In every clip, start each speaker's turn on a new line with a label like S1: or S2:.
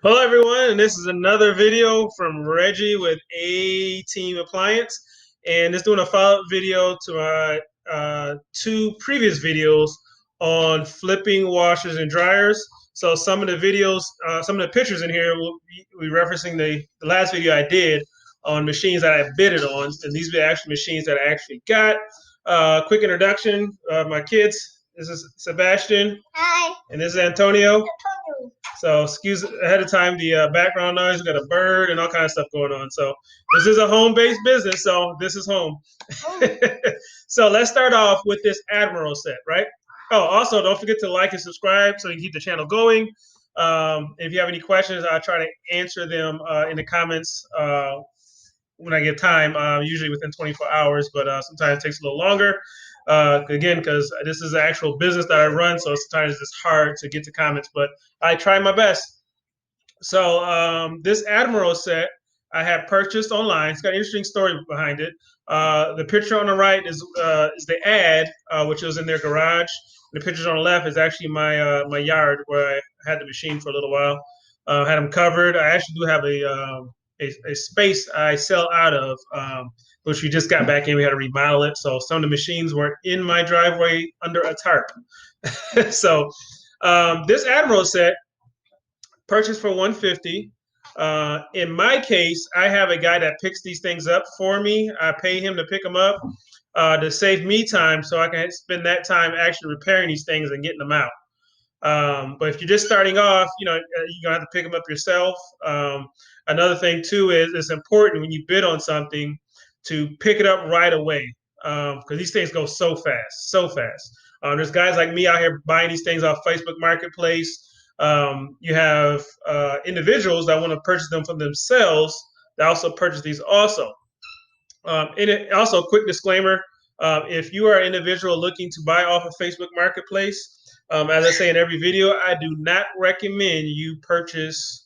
S1: Hello everyone, and this is another video from Reggie with A Team Appliance, and just doing a follow-up video to my two previous videos on flipping washers and dryers. So some of the videos, some of the pictures in here will be referencing the last video I did on machines that I bidded on, and these are the actual machines that I actually got. Quick introduction of my kids. This is Sebastian. Hi. And this is Antonio. So excuse ahead of time the background noise. We got a bird and all kind of stuff going on. So this is a home-based business, so this is home. So let's start off with this Admiral set, right? Oh, also don't forget to like and subscribe so you can keep the channel going. If you have any questions, I'll try to answer them in the comments when I get time, usually within 24 hours, but sometimes it takes a little longer. Again, because this is an actual business that I run, so sometimes it's hard to get to comments, but I try my best. So this Admiral set I had purchased online. It's got an interesting story behind it. The picture on the right is the ad, which was in their garage. The pictures on the left is actually my yard where I had the machine for a little while. Had them covered. I actually do have a space I sell out of, which we just got back in. We had to remodel it, so some of the machines were in my driveway under a tarp. So this Admiral set purchased for 150. In my case, I have a guy that picks these things up for me. I pay him to pick them up to save me time, so I can spend that time actually repairing these things and getting them out. But if you're just starting off, you're gonna have to pick them up yourself. Another thing too is it's important when you bid on something to pick it up right away because these things go so fast, so fast. There's guys like me out here buying these things off Facebook Marketplace. You have individuals that want to purchase them for themselves that also purchase these also. And also, a quick disclaimer: if you are an individual looking to buy off of Facebook Marketplace, as I say in every video, I do not recommend you purchase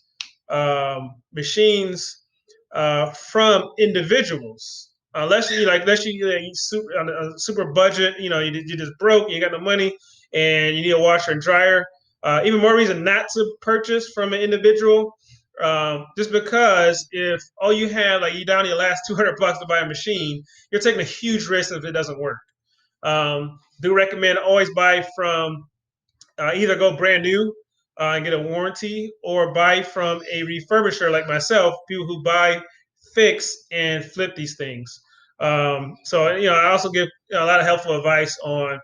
S1: machines from individuals. Unless you super on a super budget, you just broke, you got no money, and you need a washer and dryer. Even more reason not to purchase from an individual, just because if all you have, like you down to your last $200 to buy a machine, you're taking a huge risk if it doesn't work. Do recommend always buy from either go brand new and get a warranty, or buy from a refurbisher like myself, people who buy, fix, and flip these things. So I also give a lot of helpful advice on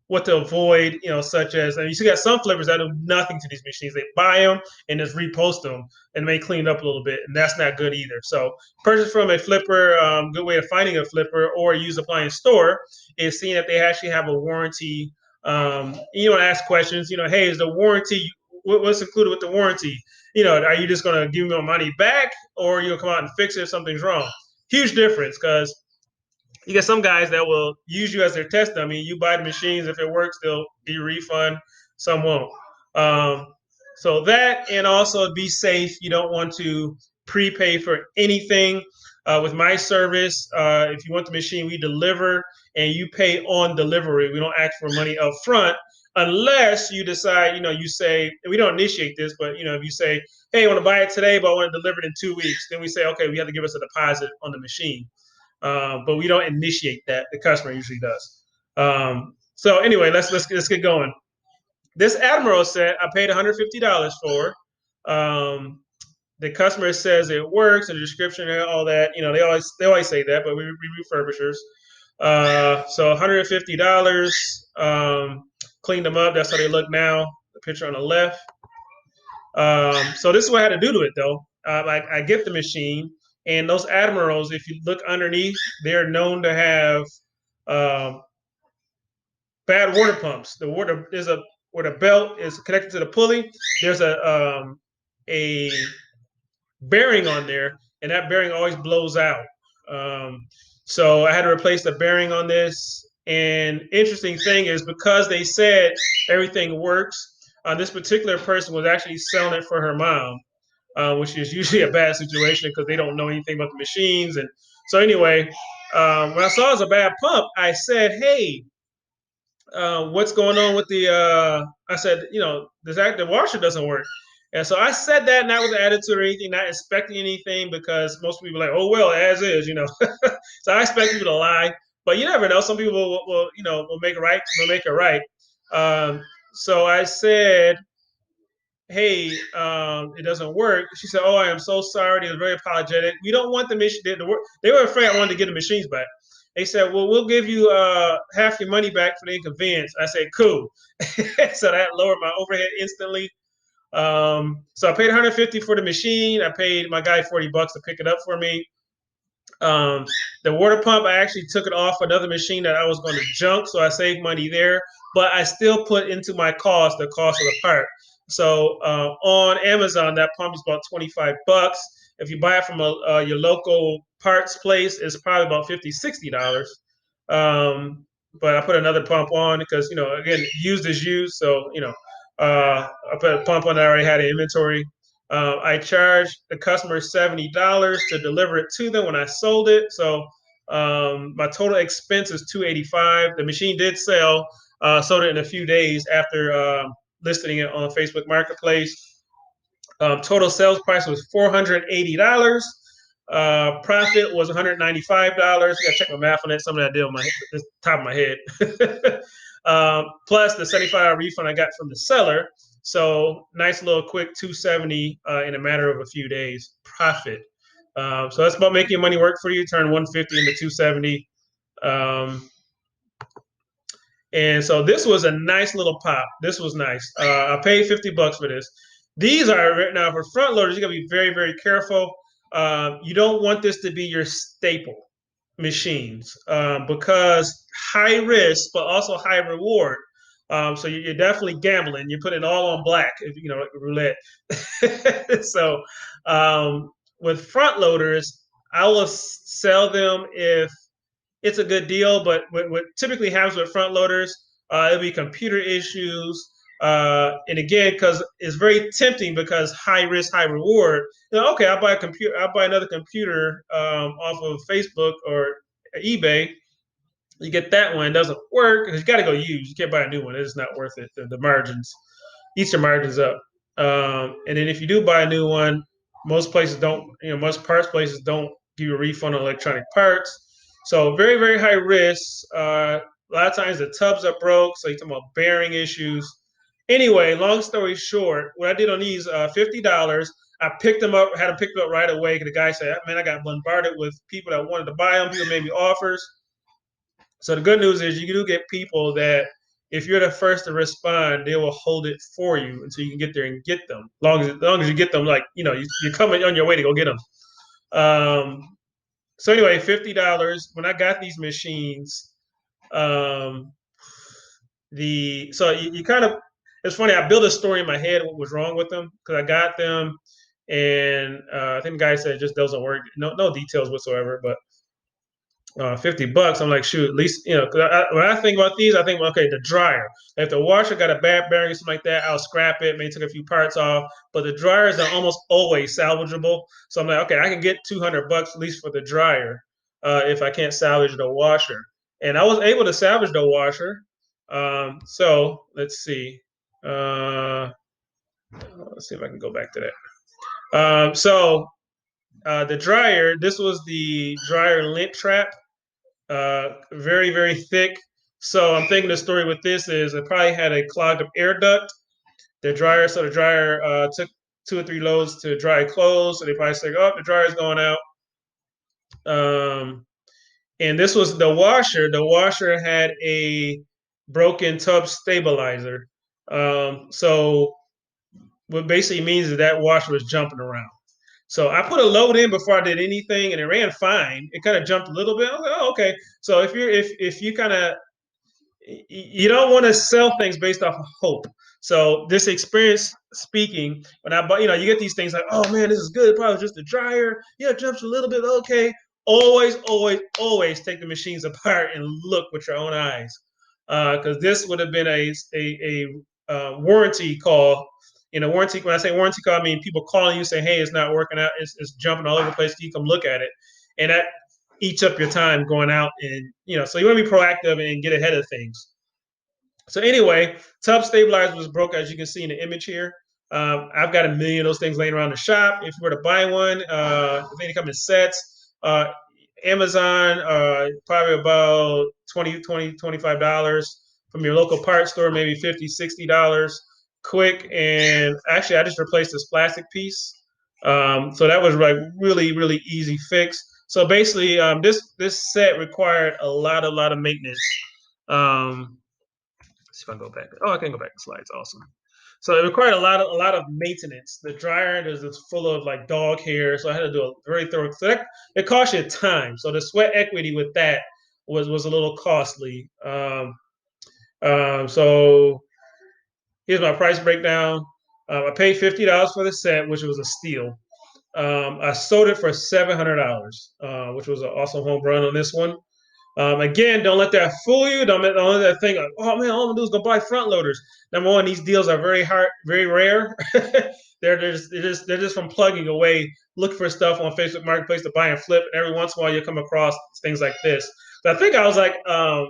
S1: what to avoid, such as, and you see got some flippers that do nothing to these machines. They buy them and just repost them and may clean it up a little bit, and that's not good either. So purchase from a flipper. Good way of finding a flipper or use appliance store is seeing if they actually have a warranty. You want to ask questions. Hey, is the warranty? What's included with the warranty? Are you just going to give me my money back, or you'll come out and fix it if something's wrong? Huge difference, because you get some guys that will use you as their test dummy. You buy the machines, if it works, they'll give you a refund. Some won't. So that, and also be safe. You don't want to prepay for anything. With my service, if you want the machine, we deliver, and you pay on delivery. We don't ask for money up front unless you decide, you say, we don't initiate this, but if you say, hey, I want to buy it today, but I want to deliver it in 2 weeks, then we say, okay, we have to give us a deposit on the machine. But we don't initiate that. The customer usually does. So anyway, let's get going. This Admiral set I paid $150 for. The customer says it works, and the description and all that. They always say that, but we refurbishers. So $150. Cleaned them up. That's how they look now. The picture on the left. So this is what I had to do to it, though. I get the machine, and those Admirals, if you look underneath, they're known to have bad water pumps. The water where the belt is connected to the pulley. There's a bearing on there, and that bearing always blows out. So I had to replace the bearing on this. And interesting thing is, because they said everything works, this particular person was actually selling it for her mom, which is usually a bad situation because they don't know anything about the machines. And so anyway, when I saw it was a bad pump, I said, hey, what's going on with the, I said, the washer doesn't work. And so I said that not with an attitude or anything, not expecting anything, because most people are like, oh, well, as is, you know. So I expect people to lie, but you never know. Some people will you know, will make it right, will make it right. So I said, hey, it doesn't work. She said, oh, I am so sorry. They were very apologetic. We don't want the machine. They were afraid I wanted to get the machines back. They said, well, we'll give you half your money back for the inconvenience. I said, cool. So that lowered my overhead instantly. So I paid 150 for the machine. I paid my guy 40 bucks to pick it up for me. Um, the water pump, I actually took it off another machine that I was going to junk, so I saved money there. But I still put into my cost the cost of the part. So on Amazon, that pump is about 25 bucks. If you buy it from your local parts place, it's probably about $50, $60. But I put another pump on because, you know, again, used is used. So, you know, I put a pump on that I already had in inventory. I charged the customer $70 to deliver it to them when I sold it. So my total expense is $285. The machine did sell. Sold it in a few days after listing it on Facebook Marketplace. Total sales price was $480. Profit was $195. I gotta check my math on that. Something I did on the top of my head. Plus the $75 refund I got from the seller. So nice little quick 270 in a matter of a few days profit. So that's about making money work for you. Turn 150 into 270. And so this was a nice little pop. This was nice. I paid 50 bucks for this. These are now for front loaders. You got to be very, very careful. You don't want this to be your staple machines because high risk, but also high reward. So you're definitely gambling. You put it all on black, if you know, like roulette. So with front loaders, I will sell them if it's a good deal. But what typically happens with front loaders, it'll be computer issues. And again, because it's very tempting because high risk, high reward. You know, okay, I'll buy a computer. I'll buy another computer off of Facebook or eBay. You get that one, it doesn't work because you got to go use. You can't buy a new one; it's not worth it. The margins, eat your margins up. And then if you do buy a new one, most places don't. You know, most parts places don't give you a refund on electronic parts. So very, very high risk. A lot of times the tubs are broke, so you're talking about bearing issues. Anyway, long story short, what I did on these $50, I picked them up, had them picked up right away. The guy said, "Man, I got bombarded with people that wanted to buy them. People made me offers." So the good news is you do get people that if you're the first to respond, they will hold it for you until you can get there and get them. Long as you get them, like you know, you're coming on your way to go get them. So anyway, $50. When I got these machines, um, you kind of it's funny. I built a story in my head what was wrong with them because I got them, and I think the guy said it just doesn't work. No details whatsoever, but 50 bucks. I'm like, shoot, at least, you know, when I think about these, I think, okay, the dryer. If the washer got a bad bearing or something like that, I'll scrap it, maybe take a few parts off. But the dryers are almost always salvageable. So I'm like, okay, I can get 200 bucks at least for the dryer if I can't salvage the washer. And I was able to salvage the washer. So let's see. Let's see if I can go back to that. The dryer, this was the dryer lint trap. Very, very thick. So I'm thinking the story with this is it probably had a clogged up air duct. The dryer took 2 or 3 loads to dry clothes. So they probably said, oh, the dryer's going out. And this was the washer. The washer had a broken tub stabilizer. So what basically means is that washer was jumping around. So I put a load in before I did anything, and it ran fine. It kind of jumped a little bit. I was like, oh, okay. So if you kind of you don't want to sell things based off of hope. So this experience speaking, when I bought, you know, you get these things like, oh man, this is good. Probably just a dryer. Yeah, it jumps a little bit. Okay. Always, always, always take the machines apart and look with your own eyes, because this would have been a warranty call. You know, warranty. When I say warranty call, I mean people calling you saying, "Hey, it's not working out. It's jumping all over the place. Can you come look at it?" And that eats up your time going out, and you know, so you want to be proactive and get ahead of things. So anyway, tub stabilizer was broke, as you can see in the image here. I've got a million of those things laying around the shop. If you were to buy one, they come in sets. Amazon, probably about $25 from your local parts store, maybe $50, $60, quick. And actually, I just replaced this plastic piece. So that was like really, really easy fix. So basically, this set required a lot of maintenance. Let's see if I can go back. Oh, I can go back to slides. Awesome. So it required a lot of maintenance. The dryer is just full of like dog hair, so I had to do a very thorough. So that it cost you time. So the sweat equity with that was a little costly. So here's my price breakdown. I paid $50 for the set, which was a steal. I sold it for $700, which was an awesome home run on this one. Again, don't let that fool you. Don't let that think, like, oh man, all I'm gonna do is go buy front loaders. Number one, these deals are very hard, very rare. They're just from plugging away, look for stuff on Facebook Marketplace to buy and flip. And every once in a while, you come across things like this. So I think I was like uh,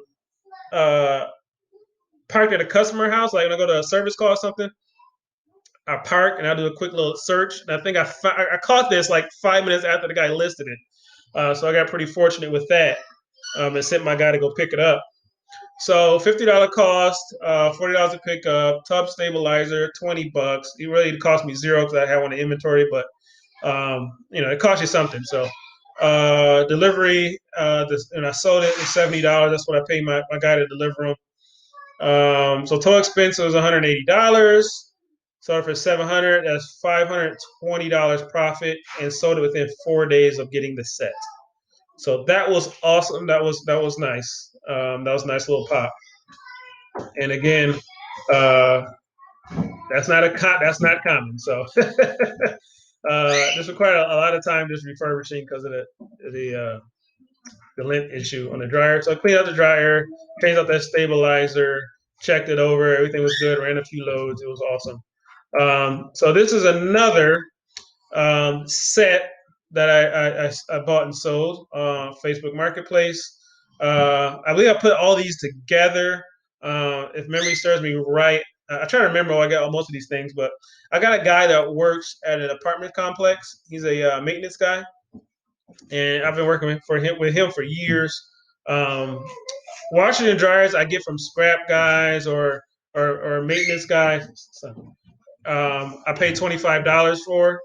S1: parked at a customer house, like when I go to a service call or something. I park and I do a quick little search, and I think I caught this like 5 minutes after the guy listed it. So I got pretty fortunate with that, and sent my guy to go pick it up. So $50 cost, $40 to pick up, tub stabilizer, $20. It really cost me zero because I had one in inventory, but it costs you something. So delivery, and I sold it for $70. That's what I paid my guy to deliver them. So total expense was $180. Sold it for $700. That's $520 profit, and sold it within 4 days of getting the set. So that was awesome. That was nice. That was a nice little pop. And again, uh, that's not common. So this required a lot of time just refurbishing because of the lint issue on the dryer. So I cleaned out the dryer, changed out that stabilizer, checked it over. Everything was good. Ran a few loads. It was awesome. So this is another set that I bought and sold Facebook Marketplace. I believe I put all these together. If memory serves me right, I try to remember how I got most of these things, but I got a guy that works at an apartment complex. He's a maintenance guy, and I've been working with him for years. Um, Washers and dryers I get from scrap guys or maintenance guys. So, I paid $25 for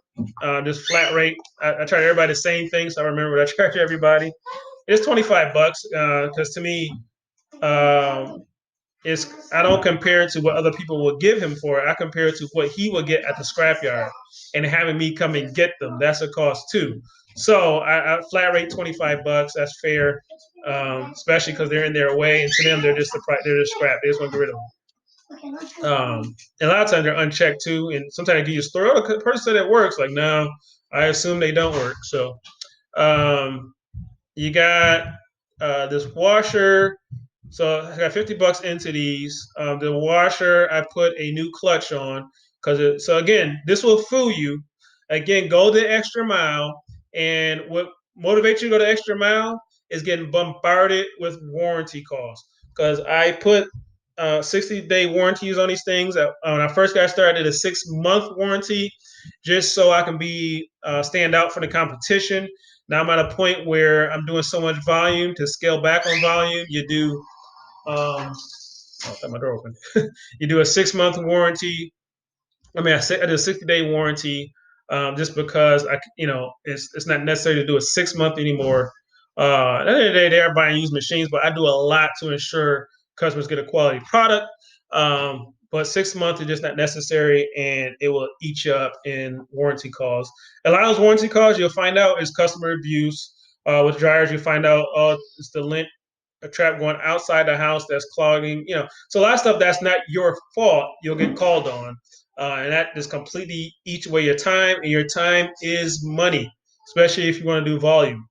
S1: just flat rate. I charge everybody the same thing, so I remember what I charge everybody. It's $25 because to me, um, it's I don't compare it to what other people will give him for it. I compare it to what he will get at the scrapyard, and having me come and get them. That's a cost too. So I flat rate $25. That's fair, especially because they're in their way, and to them they're just scrap. They just want to get rid of them. And a lot of times they're unchecked too, and sometimes they give you a story. Oh, the person said it works. Like, no, I assume they don't work. So um, you got this washer. So I got $50 into these. The washer, I put a new clutch on because so again, this will fool you. Again, go the extra mile, and what motivates you to go the extra mile is getting bombarded with warranty calls. Because I put 60-day warranties on these things. When I first got started, I did a 6-month warranty just so I can be stand out for the competition. Now I'm at a point where I'm doing so much volume to scale back on volume. You do oh, I got my door open. You do a 6-month warranty. I did a 60-day warranty just because it's not necessary to do a 6-month anymore. At the end of the day, they are buying used machines, but I do a lot to ensure customers get a quality product. But 6 months is just not necessary, and it will eat you up in warranty calls. A lot of those warranty calls you'll find out is customer abuse. With dryers, you find out, oh, it's the lint a trap going outside the house that's clogging. So a lot of stuff that's not your fault, you'll get called on, and that just completely eats away your time, and your time is money, especially if you want to do volume.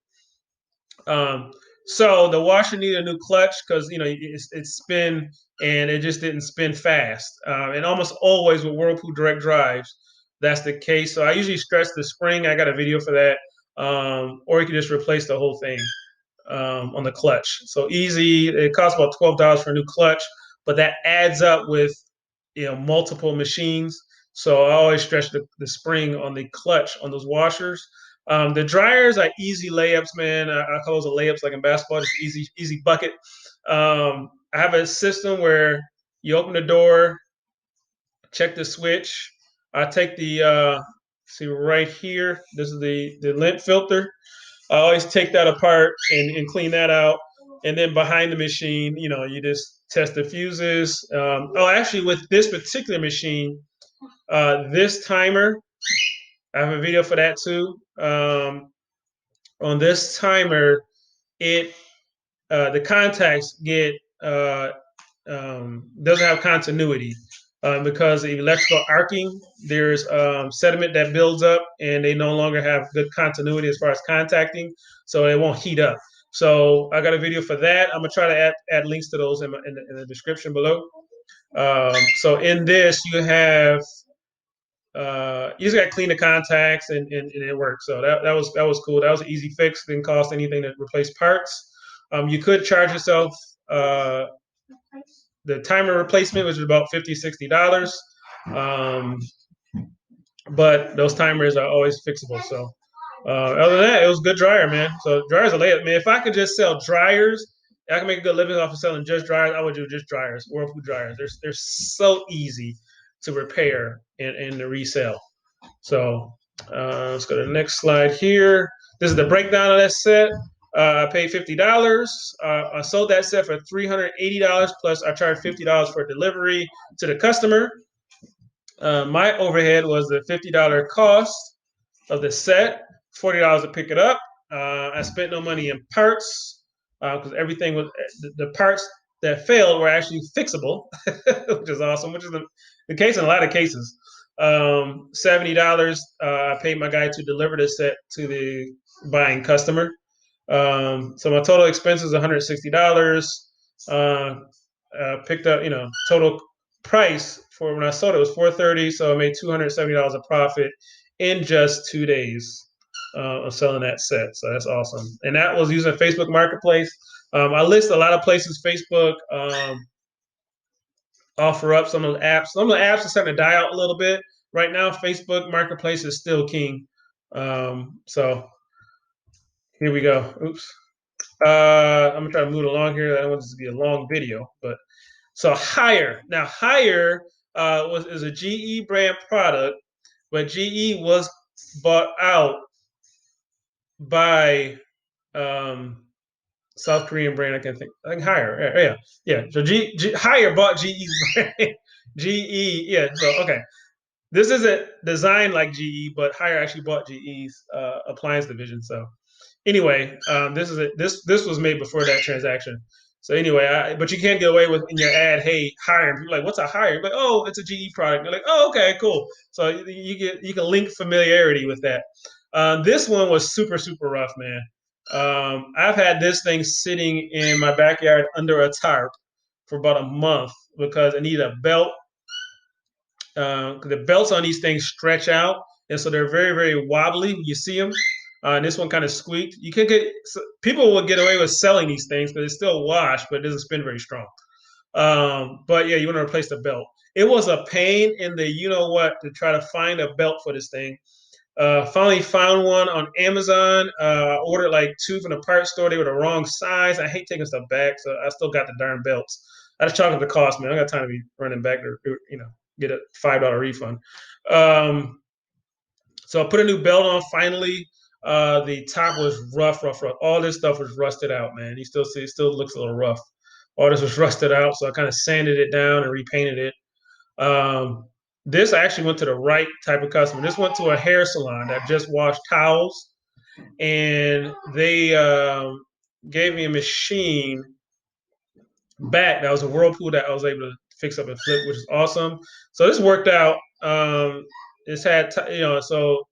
S1: Um, so the washer needed a new clutch because it spin and it just didn't spin fast. And almost always with Whirlpool direct drives, that's the case. So I usually stretch the spring. I got a video for that, or you can just replace the whole thing on the clutch. So easy. It costs about $12 for a new clutch, but that adds up with multiple machines. So I always stretch the spring on the clutch on those washers. The dryers are easy layups, man. I call those the layups like in basketball, just easy bucket. I have a system where you open the door, check the switch. I take the see right here. This is the lint filter. I always take that apart and clean that out. And then behind the machine, you just test the fuses. Actually, with this particular machine, this timer, I have a video for that too. On this timer, it the contacts get doesn't have continuity because of electrical arcing. There's sediment that builds up, and they no longer have good continuity as far as contacting, so it won't heat up. So I got a video for that. I'm gonna try to add links to those in the description below. So in this, you just got to clean the contacts and it works. So that was cool. That was an easy fix. Didn't cost anything to replace parts. You could charge yourself the timer replacement, which is about $50-$60. Um, but those timers are always fixable. So other than that, it was a good dryer, man. So dryers are layup, man. If I could just sell dryers, I can make a good living off of selling just dryers. I would do just dryers, Whirlpool dryers. They're so easy to repair and to resell. So let's go to the next slide here. This is the breakdown of that set. I paid $50. I sold that set for $380 plus I charged $50 for delivery to the customer. My overhead was the $50 cost of the set, $40 to pick it up. I spent no money in parts because everything was the parts that failed were actually fixable, which is awesome, which is the case in a lot of cases. $70. I paid my guy to deliver the set to the buying customer. So my total expense is $160. Picked up, total price for when I sold it was $430. So I made $270 of profit in just 2 days of selling that set. So that's awesome. And that was using Facebook Marketplace. I list a lot of places. Facebook offer up some of the apps. Some of the apps are starting to die out a little bit. Right now, Facebook Marketplace is still king. So here we go. Oops. I'm gonna try to move along here. I don't want this to be a long video, but so Hire. Now Hire is a GE brand product, but GE was bought out by South Korean brand. I think Hire. Yeah. So Hire bought GE's brand. GE. Yeah. So okay. This isn't designed like GE, but Hire actually bought GE's appliance division. So anyway, this was made before that transaction. So anyway, but you can't get away with in your ad, hey, Hire. People are like, what's a Hire? Like, oh, it's a GE product. You're like, oh, okay, cool. So you can link familiarity with that. This one was super rough, man. I've had this thing sitting in my backyard under a tarp for about a month because I need a belt. The belts on these things stretch out, and so they're very wobbly. You see them. And this one kind of squeaked. You can get people will get away with selling these things because it's still washed, but it doesn't spin very strong. But yeah, you want to replace the belt. It was a pain in the you know what to try to find a belt for this thing. Finally found one on Amazon. I ordered like two from the parts store. They were the wrong size. I hate taking stuff back, so I still got the darn belts. I just chalk up the cost, man. I got time to be running back to get a $5 refund. So I put a new belt on finally. The top was rough. All this stuff was rusted out, man. You still see it still looks a little rough. All this was rusted out, so I kind of sanded it down and repainted it. This actually went to the right type of customer. This went to a hair salon that just washed towels, and they gave me a machine back that was a Whirlpool that I was able to fix up and flip, which is awesome. So this worked out. It's had so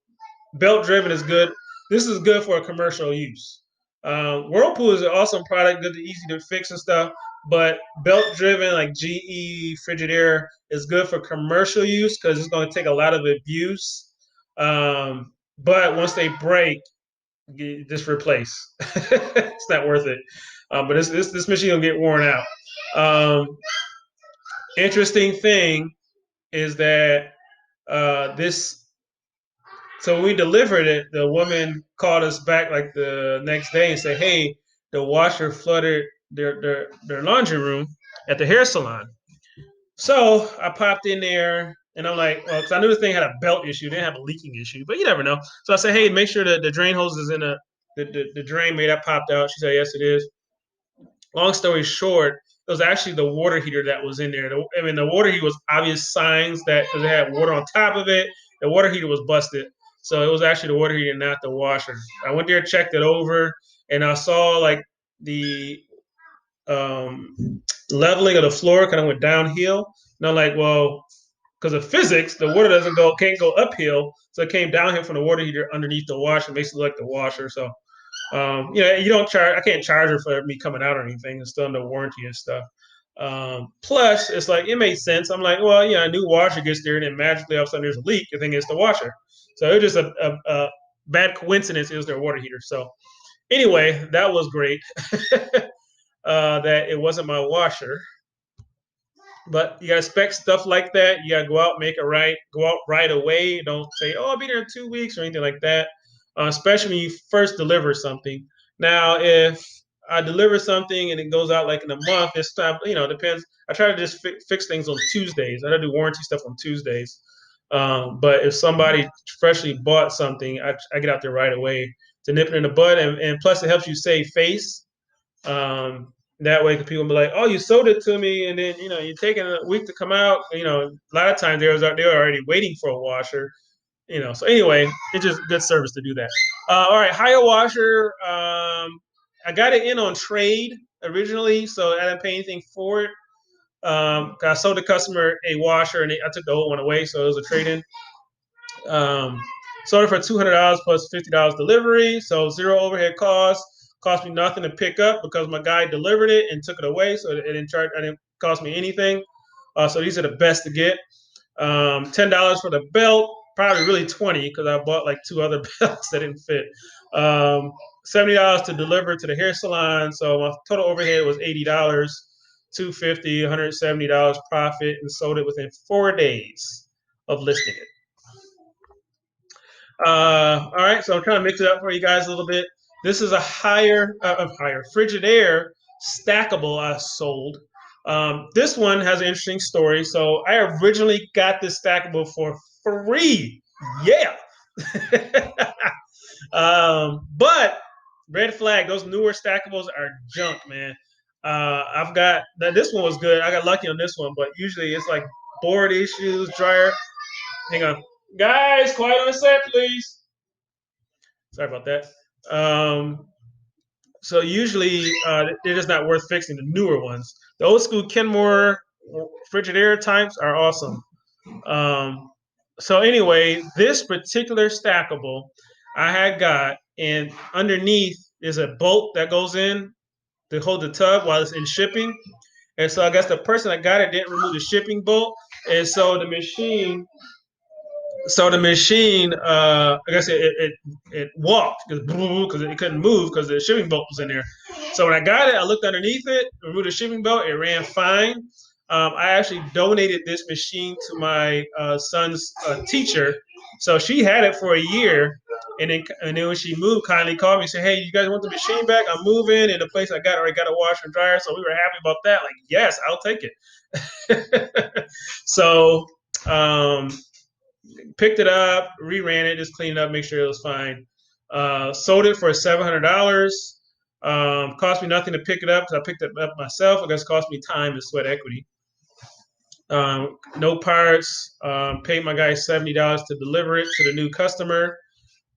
S1: belt driven is good. This is good for a commercial use. Whirlpool is an awesome product, good, easy to fix and stuff. But belt driven, like GE Frigidaire, is good for commercial use because it's going to take a lot of abuse. But once they break, you just replace. It's not worth it. But this machine will get worn out. Interesting thing is that This So when we delivered it, the woman called us back like the next day and said, "Hey, the washer flooded their laundry room at the hair salon." So I popped in there and I'm like, well, because I knew this thing had a belt issue, it didn't have a leaking issue, but you never know. So I said, "Hey, make sure that the drain hose is in the drain." Made that popped out. She said, "Yes, it is." Long story short, it was actually the water heater that was in there. The water heater was obvious signs that because it had water on top of it, the water heater was busted. So it was actually the water heater, not the washer. I went there, checked it over, and I saw like the leveling of the floor kind of went downhill. And I'm like, well, because of physics, the water can't go uphill, so it came downhill from the water heater underneath the washer, makes it look like the washer. So you don't charge. I can't charge her for me coming out or anything. It's still under warranty and stuff. Plus, it's like it made sense. I'm like, well, a new washer gets there, and then magically all of a sudden there's a leak. I think it's the washer. So it was just a bad coincidence. It was their water heater. So anyway, that was great. That it wasn't my washer. But you gotta expect stuff like that. You gotta go out, make it right, go out right away. Don't say, "Oh, I'll be there in 2 weeks" or anything like that. Especially when you first deliver something. Now, if I deliver something and it goes out like in a month, this time, depends. I try to just fix things on Tuesdays. I don't do warranty stuff on Tuesdays. But if somebody freshly bought something, I get out there right away to nip it in the bud, and plus it helps you save face. That way, people be like, "Oh, you sold it to me," and then you're taking a week to come out. A lot of times they're already waiting for a washer. So anyway, it's just good service to do that. All right, hire washer. I got it in on trade originally, so I didn't pay anything for it. I sold the customer a washer, and I took the old one away, so it was a trade in. Um, Sold it for $200 plus $50 delivery, so zero overhead costs. Cost me nothing to pick up because my guy delivered it and took it away, so it didn't charge. It didn't cost me anything. So these are the best to get. $10 for the belt, probably really 20 because I bought like two other belts that didn't fit. $70 to deliver to the hair salon, so my total overhead was $80. 250, $170 profit, and sold it within 4 days of listing it. All right, so I'm trying to mix it up for you guys a little bit. This is a higher Frigidaire stackable I sold. This one has an interesting story. So I originally got this stackable for free. Yeah. But red flag, those newer stackables are junk, man. I've got this one was good. I got lucky on this one, but usually it's like board issues, dryer. Hang on. Guys, quiet on the set, please. Sorry about that. So usually they're just not worth fixing. The newer ones, the old school Kenmore Frigidaire types are awesome. Um, so anyway, this particular stackable I had got, and underneath is a bolt that goes in to hold the tub while it's in shipping. And so I guess the person that got it didn't remove the shipping bolt, and so the machine, I guess it walked because it couldn't move because the shipping belt was in there. So when I got it, I looked underneath it, removed the shipping belt, it ran fine. I actually donated this machine to my son's teacher, so she had it for a year. And then when she moved, kindly called me and said, "Hey, you guys want the machine back? I'm moving, and the place I got already got a washer and dryer." So we were happy about that. Like, yes, I'll take it. So picked it up, reran it, just cleaned it up, make sure it was fine. Sold it for $700. Cost me nothing to pick it up because I picked it up myself. I guess it cost me time and sweat equity. No parts. Paid my guy $70 to deliver it to the new customer.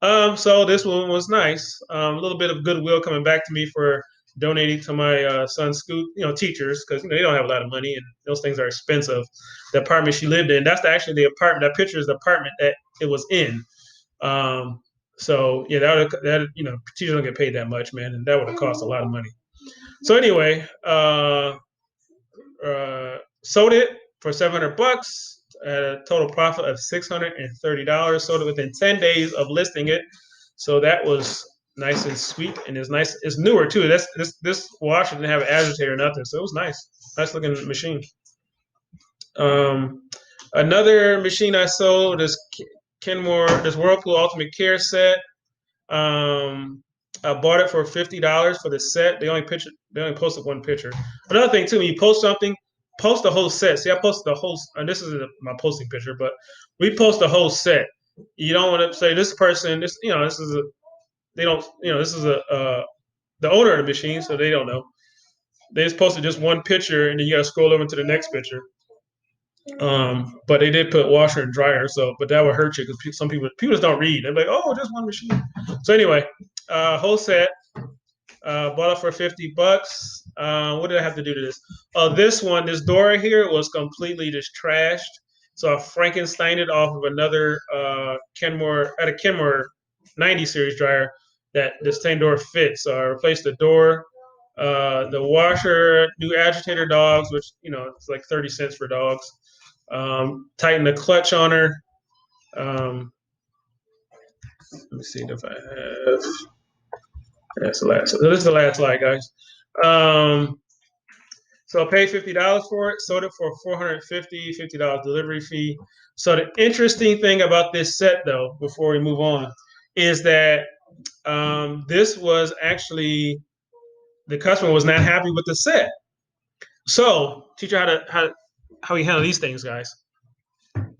S1: So this one was nice. A little bit of goodwill coming back to me for donating to my son's school, teachers, because they don't have a lot of money and those things are expensive. The apartment she lived in, that's actually the apartment. That picture is the apartment that it was in. So yeah, that teachers don't get paid that much, man, and that would have cost a lot of money. So anyway, sold it for $700 at a total profit of $630. Sold it within 10 days of listing it. So that was nice and sweet, and it's nice. It's newer too. This washer didn't have an agitator or nothing, so it was nice. Nice looking machine. Um, Another machine I sold is Kenmore, this Whirlpool Ultimate Care set. I bought it for $50 for the set. They only posted one picture. Another thing too, when you post something, post the whole set. See, I posted the whole, and this is my posting picture, but we post the whole set. You don't want to say this person, this, this is a, they don't, this is the owner of the machine, so they don't know. They just posted just one picture, and then you got to scroll over to the next picture. But they did put washer and dryer, so but that would hurt you because some people just don't read. They're like, oh, just one machine. So anyway, whole set, bought it for $50. What did I have to do to this? This door here was completely just trashed. So I Frankensteined it off of another Kenmore 90 series dryer that the same door fits. So I replaced the door, the washer, new agitator dogs, which it's like 30 cents for dogs. Tighten the clutch on her. Let me see if I have. That's the last. So this is the last slide, guys. So I paid $50 for it. Sold it for $450 delivery fee. So the interesting thing about this set, though, before we move on, is that this was actually the customer was not happy with the set. So teach you how you handle these things, guys.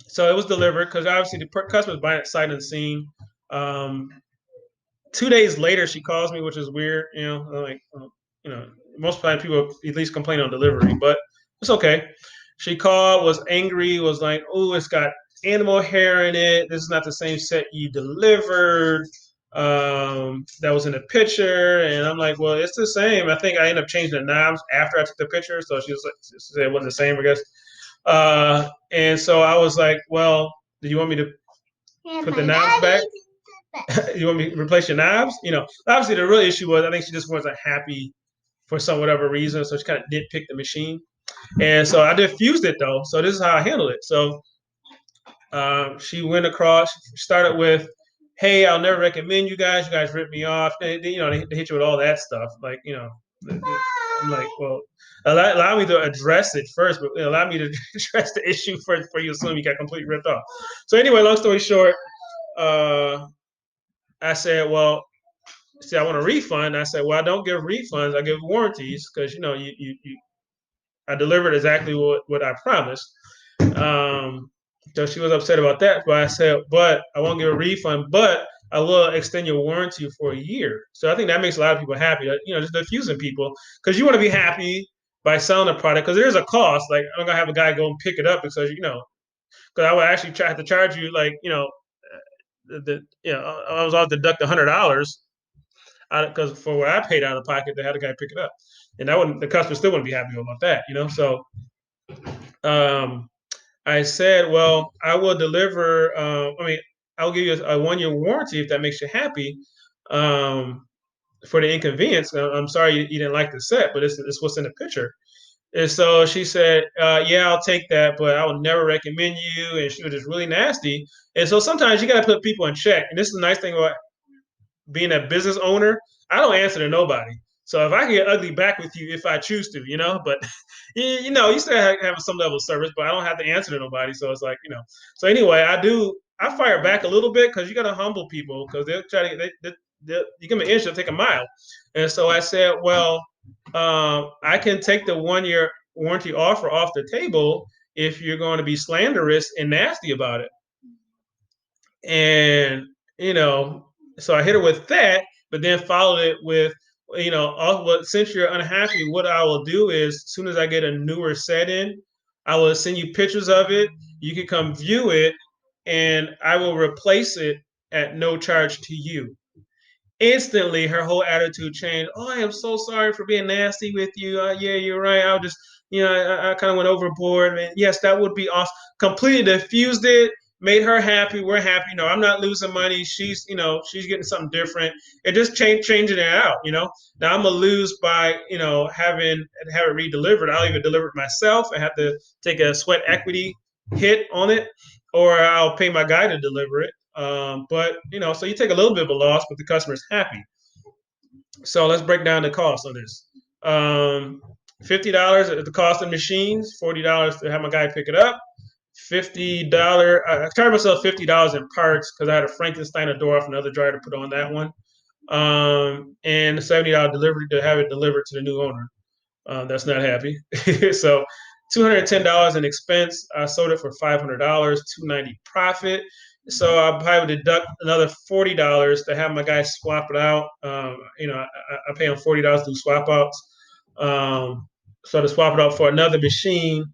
S1: So it was delivered because obviously the customer's buying it sight unseen. 2 days later, she calls me, which is weird. Like, most of the time people at least complain on delivery, but it's okay. She called, was angry, was like, oh, it's got animal hair in it. This is not the same set you delivered. That was in the picture. And I'm like, well, it's the same. I think I ended up changing the knobs after I took the picture. So she said it wasn't the same, I guess. And so I was like, well, do you want me to put the knobs back? You want me to replace your knobs? Obviously the real issue was I think she just wasn't happy for some whatever reason. So she kind of nitpicked the machine. And so I diffused it though. So this is how I handled it. So she went across, started with, hey, I'll never recommend you guys. You guys ripped me off. They hit you with all that stuff. Like, I'm like, well, allow me to address it first, but allow me to address the issue for you assume you got completely ripped off. So anyway, long story short, I said, well, see, I want a refund. I said, well, I don't give refunds. I give warranties because, I delivered exactly what I promised. So she was upset about that. But I said, but I won't give a refund, but I will extend your warranty for a year. So I think that makes a lot of people happy, just diffusing people because you want to be happy by selling a product because there's a cost. Like, I'm going to have a guy go and pick it up because, because I would actually have to charge you like, I was all deduct $100 because for what I paid out of pocket, they had a guy pick it up, and the customer still wouldn't be happy about that, So, I said, well, I will deliver. I'll give you a 1-year warranty if that makes you happy. For the inconvenience, I'm sorry you didn't like the set, but it's what's in the picture. And so she said, yeah, I'll take that, but I would never recommend you. And she was just really nasty. And so sometimes you got to put people in check. And this is the nice thing about being a business owner. I don't answer to nobody. So if I can get ugly back with you if I choose to, but you still have some level of service, but I don't have to answer to nobody. So it's like, So anyway, I fire back a little bit because you got to humble people because they'll try to you give them an inch, they'll take a mile. And so I said, well, I can take the 1-year warranty offer off the table if you're going to be slanderous and nasty about it. And, so I hit her with that, but then followed it with, since you're unhappy, what I will do is as soon as I get a newer set in, I will send you pictures of it. You can come view it and I will replace it at no charge to you. Instantly, her whole attitude changed. Oh, I am so sorry for being nasty with you. Yeah, you're right. I'll just, I kind of went overboard. And yes, that would be awesome. Completely diffused it, made her happy. We're happy. I'm not losing money. She's, she's getting something different. And just changing it out. Now I'm gonna lose by, have it redelivered. I'll either deliver it myself and have to take a sweat equity hit on it, or I'll pay my guy to deliver it. But so you take a little bit of a loss, but the customer's happy. So let's break down the cost on this. $50 at the cost of machines, $40 to have my guy pick it up, $50. I charged myself $50 in parts because I had a Frankenstein a door off another dryer to put on that one, and $70 delivery to have it delivered to the new owner. That's not happy. So $210 in expense. I sold it for $500, $290 profit. So I'll probably deduct another $40 to have my guys swap it out. I pay them $40 to do swap outs. So to swap it out for another machine,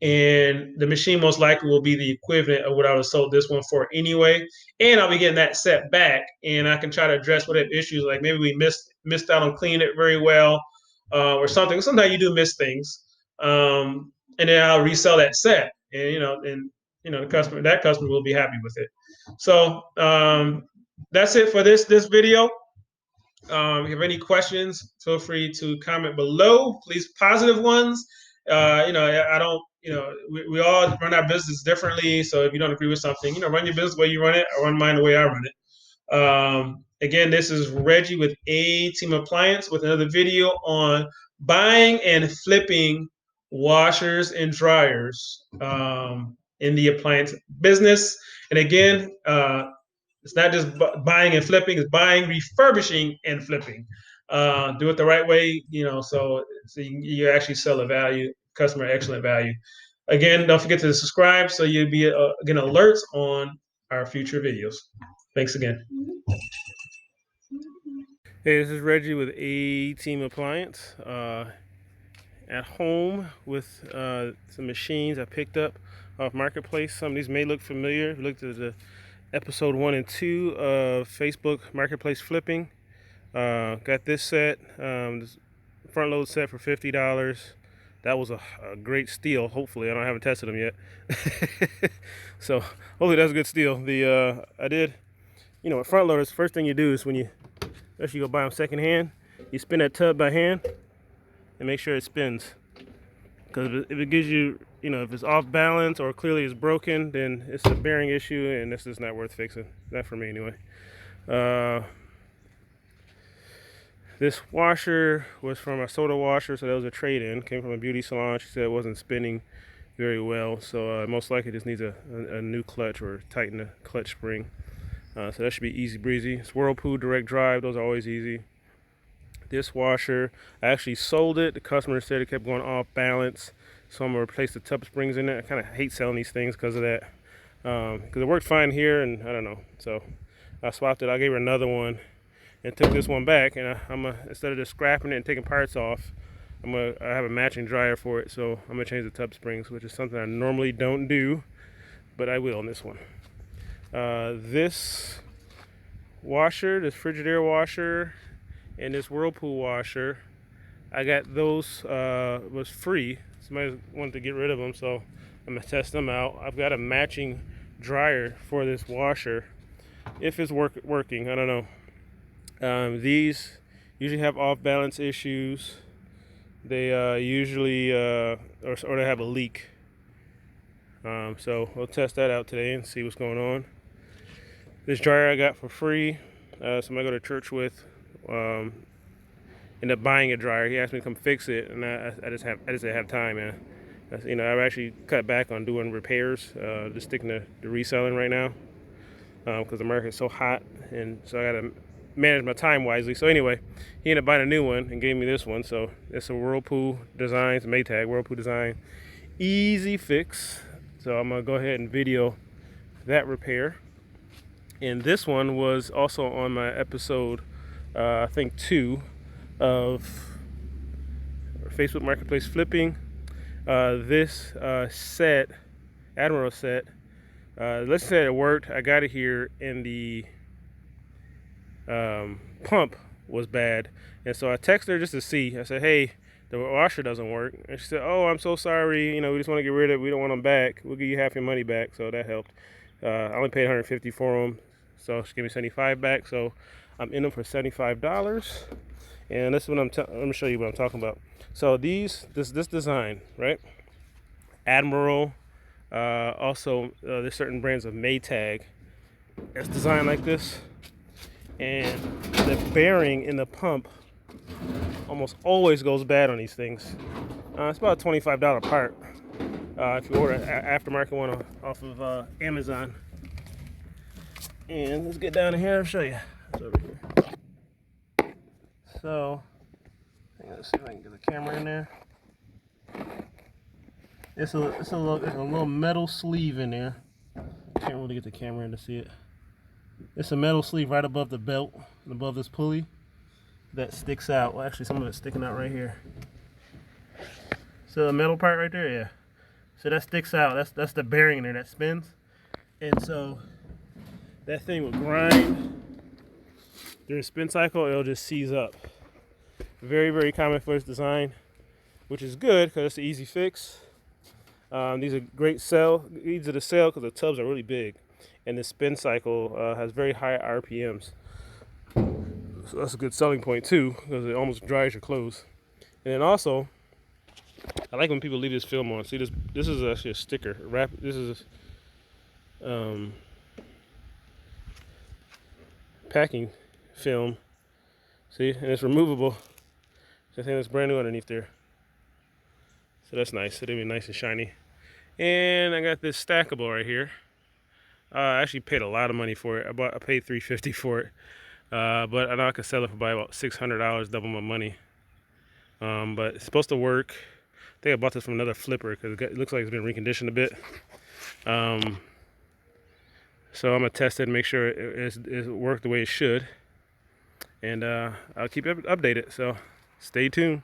S1: and the machine most likely will be the equivalent of what I would have sold this one for anyway. And I'll be getting that set back, and I can try to address whatever issues, like maybe we missed out on cleaning it very well, or something. Sometimes you do miss things, and then I'll resell that set, and that customer will be happy with it. So that's it for this video. If you have any questions, feel free to comment below. Please, positive ones. I don't. We all run our business differently. So if you don't agree with something, run your business the way you run it. I run mine the way I run it. Again, this is Reggie with A Team Appliance with another video on buying and flipping washers and dryers in the appliance business. And again, it's not just buying and flipping; it's buying, refurbishing, and flipping. Do it the right way, so you actually sell a value, customer excellent value. Again, don't forget to subscribe so you'll be getting alerts on our future videos. Thanks again.
S2: Hey, this is Reggie with A Team Appliance. At home with some machines I picked up off Marketplace. Some of these may look familiar. If you looked at the episode 1 and 2 of Facebook Marketplace Flipping. Got this set, this front load set for $50. That was a great steal. Hopefully, I haven't tested them yet. So hopefully that's a good steal. I did, with front loaders, first thing you do is when you go buy them secondhand, you spin that tub by hand and make sure it spins. Because if it gives you, if it's off balance or clearly it's broken, then it's a bearing issue and this is not worth fixing. Not for me anyway. This washer was from a soda washer, so that was a trade-in. Came from a beauty salon. She said it wasn't spinning very well, so most likely just needs a new clutch or tighten the clutch spring. So that should be easy breezy. It's Whirlpool direct drive. Those are always easy. Dishwasher, I actually sold it. The customer said it kept going off balance, so I'm gonna replace the tub springs in it. I kind of hate selling these things because of that, because it worked fine here, and I don't know. So I swapped it. I gave her another one and took this one back, and I'm gonna, instead of just scrapping it and taking parts off, I have a matching dryer for it, so I'm gonna change the tub springs, which is something I normally don't do, but I will on this one. This washer, this Frigidaire washer, and this Whirlpool washer, I got those, was free. Somebody wanted to get rid of them, so I'm gonna test them out. I've got a matching dryer for this washer. If it's working, I don't know. These usually have off balance issues. They usually, or they have a leak. So we'll test that out today and see what's going on. This dryer I got for free. Somebody I go to church with ended up buying a dryer. He asked me to come fix it, and I just didn't have time, man. I've actually cut back on doing repairs, just sticking to reselling right now, because the market's so hot, and so I gotta manage my time wisely. So anyway, he ended up buying a new one and gave me this one. So it's a Whirlpool design, it's a Maytag Whirlpool design, easy fix. So I'm gonna go ahead and video that repair. And this one was also on my episode, I think 2 of Facebook Marketplace Flipping. This set, Admiral set, let's say it worked. I got it here and the pump was bad. And so I texted her just to see. I said, hey, the washer doesn't work. And she said, oh, I'm so sorry. We just want to get rid of it. We don't want them back. We'll give you half your money back. So that helped. I only paid $150 for them. So she gave me $75 back. So I'm in them for $75. And this is what let me show you what I'm talking about. So this design, right? Admiral, also there's certain brands of Maytag. It's designed like this, and the bearing in the pump almost always goes bad on these things. It's about a $25 part. if you order an aftermarket one off of Amazon. And let's get down in here and show you. It's over here. So, let's see if I can get the camera in there. It's a little metal sleeve in there. Can't really get the camera in to see it. It's a metal sleeve right above the belt and above this pulley that sticks out. Well, actually, some of it's sticking out right here. So the metal part right there, yeah. So that sticks out. That's the bearing in there that spins, and so that thing will grind during spin cycle. It'll just seize up. Very, very common for its design, which is good because it's an easy fix. These are great sell. Easy to sell because the tubs are really big, and the spin cycle has very high RPMs. So that's a good selling point too, because it almost dries your clothes. And then also, I like when people leave this film on. See, this is actually a sticker. This is packing film. See, and it's removable. I think it's brand new underneath there. So that's nice. It'll be nice and shiny. And I got this stackable right here. I actually paid a lot of money for it. I paid $350 for it. But I know I could sell it for by about $600, double my money. But it's supposed to work. I think I bought this from another flipper because it looks like it's been reconditioned a bit. So I'm gonna test it and make sure it worked the way it should. And I'll keep it updated. So stay tuned.